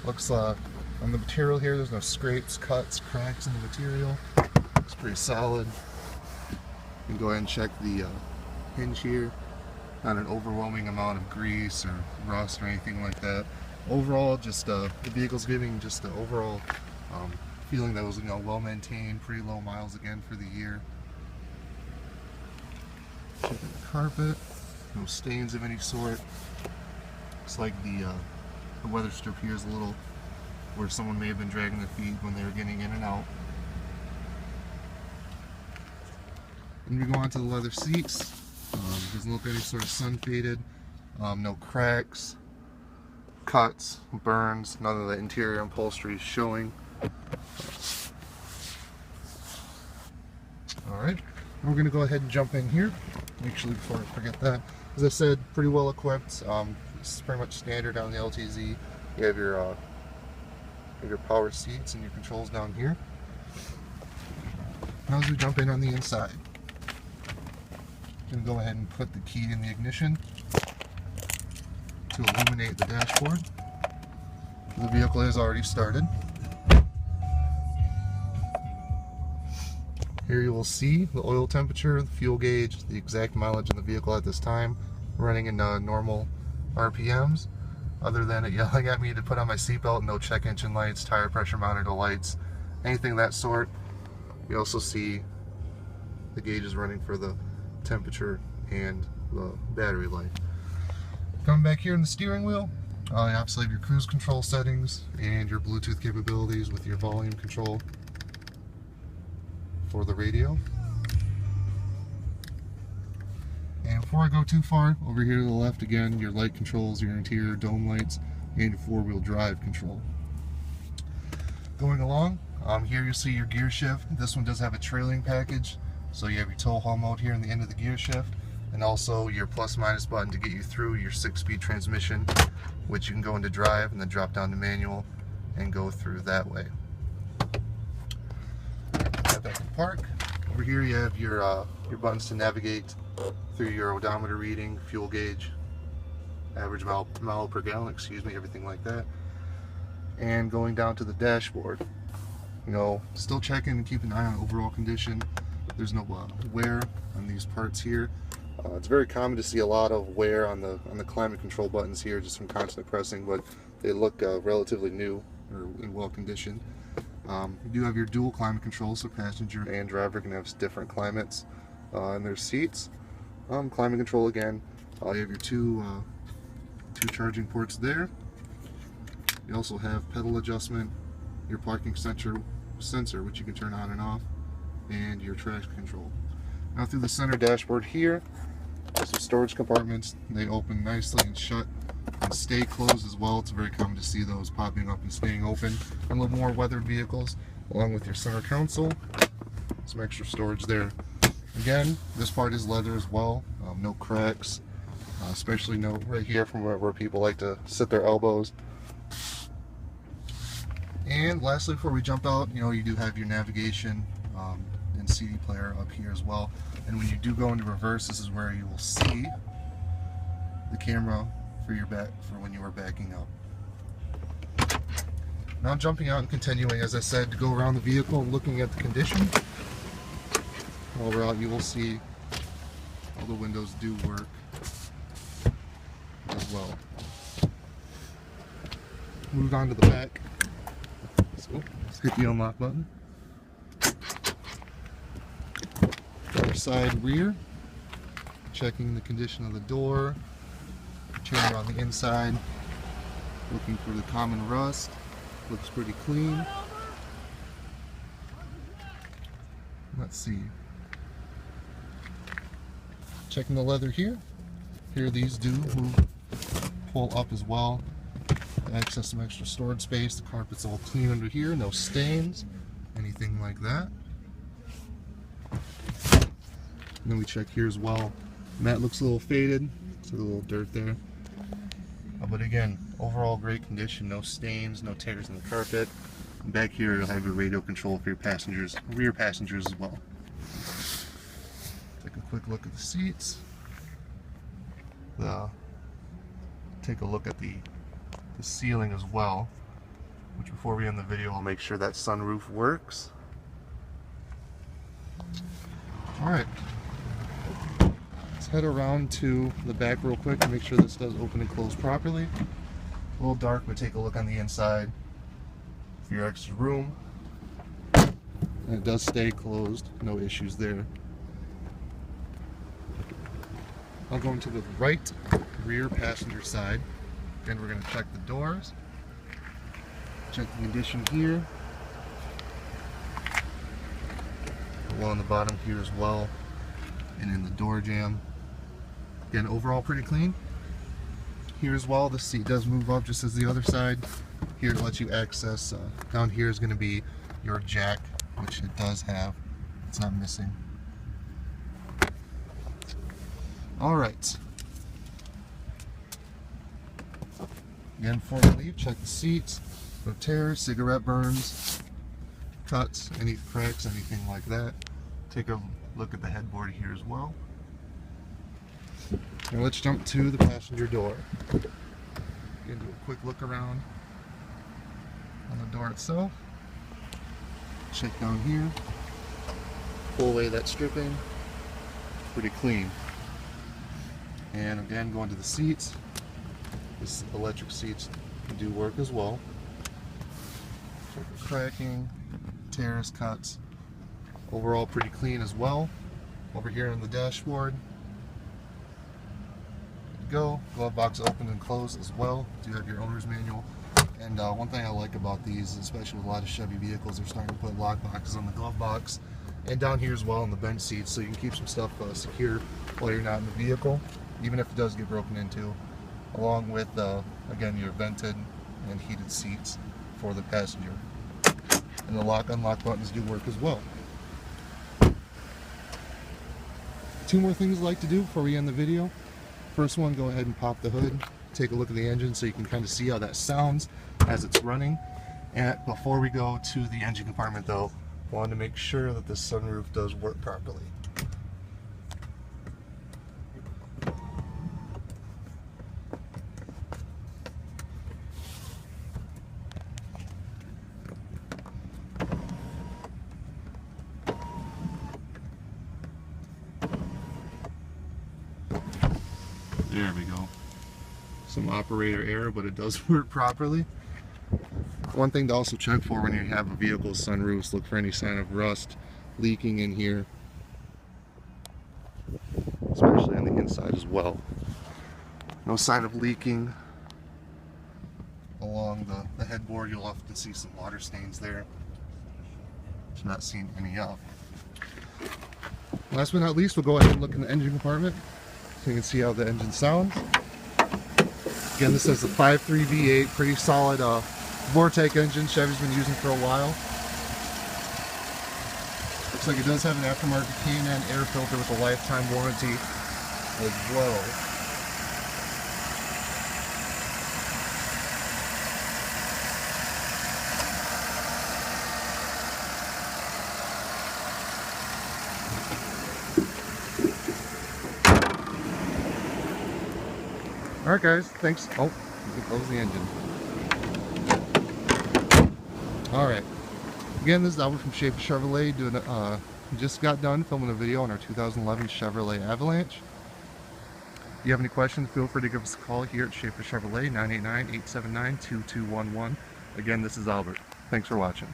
Looks on the material here, there's no scrapes, cuts, cracks in the material. Looks pretty solid. You can go ahead and check the hinge here. Not an overwhelming amount of grease or rust or anything like that. Overall, just the vehicle's giving just the overall feeling that was well maintained, pretty low miles again for the year. Checking the carpet, no stains of any sort. Looks like the weather strip here is a little where someone may have been dragging their feet when they were getting in and out. And we go on to the leather seats. Doesn't look any sort of sun faded. No cracks, cuts, burns. None of the interior upholstery is showing. Alright, we're going to go ahead and jump in here. Actually, before I forget that, as I said, pretty well equipped. This is pretty much standard on the LTZ. You have your power seats and your controls down here. Now as we jump in on the inside, I'm going to go ahead and put the key in the ignition to illuminate the dashboard. The vehicle is already started. Here you will see the oil temperature, the fuel gauge, the exact mileage of the vehicle at this time, running in normal RPMs. Other than it yelling at me to put on my seatbelt, no check engine lights, tire pressure monitor lights, anything of that sort. You also see the gauges running for the temperature and the battery life. Coming back here in the steering wheel, you obviously have your cruise control settings and your Bluetooth capabilities with your volume control for the radio. And before I go too far, over here to the left again, your light controls, your interior dome lights, and your four-wheel drive control. Going along, here you'll see your gear shift. This one does have a trailing package, so you have your tow haul mode here in the end of the gear shift, and also your plus minus button to get you through your 6-speed transmission, which you can go into drive and then drop down to manual and go through that way. Head back in park. Over here you have your buttons to navigate through your odometer reading, fuel gauge, average mile per gallon, everything like that. And going down to the dashboard, still checking and keeping an eye on overall condition. There's no wear on these parts here. It's very common to see a lot of wear on the climate control buttons here, just from constant pressing, but they look relatively new or in well condition. You do have your dual climate control, so passenger and driver can have different climates in their seats. Climate control again, you have your two charging ports there. You also have pedal adjustment, your parking sensor, which you can turn on and off, and your traction control. Now through the center dashboard here, some storage compartments. They open nicely and shut and stay closed as well. It's very common to see those popping up and staying open on a little more weathered vehicles, along with your center console. Some extra storage there. Again, this part is leather as well. No cracks, especially no right here from where people like to sit their elbows. And lastly, before we jump out, you do have your navigation and CD player up here as well. And when you do go into reverse, this is where you will see the camera for when you are backing up. Now jumping out and continuing, as I said, to go around the vehicle and looking at the condition. While we're out, you will see all the windows do work as well. Move on to the back. So let's hit the unlock button. Driver's side rear. Checking the condition of the door. Turn around the inside. Looking for the common rust. Looks pretty clean. Let's see. Checking the leather here. Here these do pull up as well to access some extra storage space. The carpet's all clean under here, no stains, anything like that. And then we check here as well. Mat looks a little faded, so a little dirt there. But again, overall great condition, no stains, no tears in the carpet. And back here you'll have your radio control for your passengers, rear passengers as well. Take a quick look at the seats. Take a look at the ceiling as well. which before we end the video, I'll make sure that sunroof works. Alright, let's head around to the back real quick to make sure this does open and close properly. A little dark, but take a look on the inside for your extra room. And it does stay closed, no issues there. I'll go into the right rear passenger side. Again, we're going to check the doors, check the condition here, along the bottom here as well, and in the door jamb. Again, overall pretty clean. Here as well, the seat does move up just as the other side. Here to let you access, down here is going to be your jack, which it does have. It's not missing. Alright. Again, before we leave, check the seats. No tears, cigarette burns, cuts, any cracks, anything like that. Take a look at the headboard here as well. Now let's jump to the passenger door. Again, do a quick look around on the door itself. Check down here. Pull away that stripping. Pretty clean. And again, going to the seats. These electric seats do work as well. Check for cracking, tears, cuts. Overall pretty clean as well. Over here on the dashboard. Good to go. Glove box open and closed as well. Do have your owner's manual. And one thing I like about these, especially with a lot of Chevy vehicles, they're starting to put lock boxes on the glove box and down here as well in the bench seats, so you can keep some stuff secure while you're not in the vehicle, even if it does get broken into. Along with, again, your vented and heated seats for the passenger. And the lock-unlock buttons do work as well. Two more things I'd like to do before we end the video. First one, go ahead and pop the hood. Take a look at the engine so you can kind of see how that sounds as it's running. And before we go to the engine compartment though, I wanted to make sure that the sunroof does work properly. There we go. Some operator error, but it does work properly. One thing to also check for when you have a vehicle's sunroofs, look for any sign of rust leaking in here, especially on the inside as well. No sign of leaking along the headboard. You'll often see some water stains there, which I'm not seeing any of. Last but not least, we'll go ahead and look in the engine compartment so you can see how the engine sounds. Again, this is a 5.3 V8, pretty solid Vortec engine Chevy's been using for a while. Looks like it does have an aftermarket K&N air filter with a lifetime warranty as well. Alright guys, thanks. Oh, you can close the engine. Alright. Again, this is Albert from Schaefer Chevrolet doing just got done filming a video on our 2011 Chevrolet Avalanche. If you have any questions, feel free to give us a call here at Schaefer Chevrolet, 989-879-2211. Again, this is Albert. Thanks for watching.